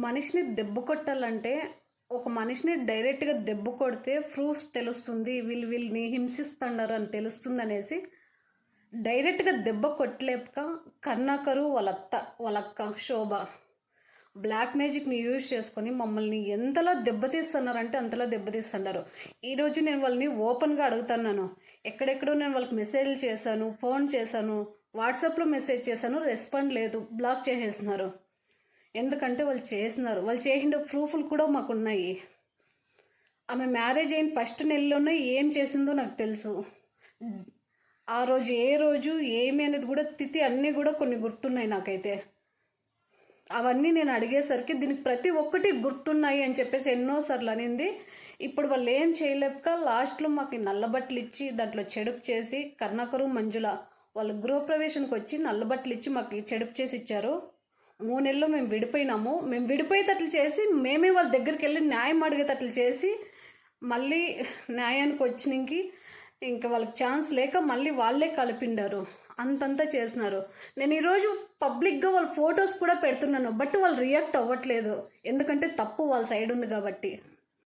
మనిషిని దెబ్బ కొట్టాలంటే ఒక మనిషిని డైరెక్ట్గా దెబ్బ కొడితే ప్రూఫ్స్ తెలుస్తుంది, వీళ్ళని హింసిస్తున్నారు అని తెలుస్తుంది అనేసి డైరెక్ట్గా దెబ్బ కొట్టలేక కర్ణాకరు వాళ్ళక్క శోభ బ్లాక్ మ్యాజిక్ని యూజ్ చేసుకొని మమ్మల్ని ఎంతలా దెబ్బతీస్తున్నారంటే అంతలా దెబ్బతీస్తున్నారు. ఈరోజు నేను వాళ్ళని ఓపెన్గా అడుగుతున్నాను. ఎక్కడెక్కడో నేను వాళ్ళకి మెసేజ్లు చేశాను, ఫోన్ చేశాను, వాట్సాప్లో మెసేజ్ చేశాను, రెస్పాండ్ లేదు, బ్లాక్ చేసేస్తున్నారు. ఎందుకంటే వాళ్ళు చేస్తున్నారు, వాళ్ళు చేసిన ప్రూఫ్లు కూడా మాకు ఉన్నాయి. ఆమె మ్యారేజ్ అయిన ఫస్ట్ నెలలోనే ఏం చేసిందో నాకు తెలుసు. ఆ రోజు ఏ రోజు ఏమి అనేది కూడా తిథి అన్నీ కూడా కొన్ని గుర్తున్నాయి నాకైతే. అవన్నీ నేను అడిగేసరికి దీనికి ప్రతి ఒక్కటి గుర్తున్నాయి అని చెప్పేసి ఎన్నోసార్లు అనింది. ఇప్పుడు వాళ్ళు ఏం చేయలేక లాస్ట్లో మాకు నల్లబట్టలు ఇచ్చి దాంట్లో చెడుపు చేసి కర్ణాకరు మంజుల వాళ్ళ గృహప్రవేశానికి వచ్చి నల్లబట్టలు ఇచ్చి మాకు చెడుపు చేసి ఇచ్చారు. 3 నెలల్లో మేము విడిపోయినాము. మేము విడిపోయేటట్లు చేసి మేమే వాళ్ళ దగ్గరికి వెళ్ళి న్యాయం అడిగేటట్లు చేసి మళ్ళీ న్యాయానికి వచ్చినకి ఇంకా వాళ్ళకి ఛాన్స్ లేక మళ్ళీ వాళ్ళే కలిపిండారు. అంతంతా చేసినారు. నేను ఈరోజు పబ్లిక్గా వాళ్ళ ఫొటోస్ కూడా పెడుతున్నాను, బట్ వాళ్ళు రియాక్ట్ అవ్వట్లేదు. ఎందుకంటే తప్పు వాళ్ళ సైడ్ ఉంది కాబట్టి.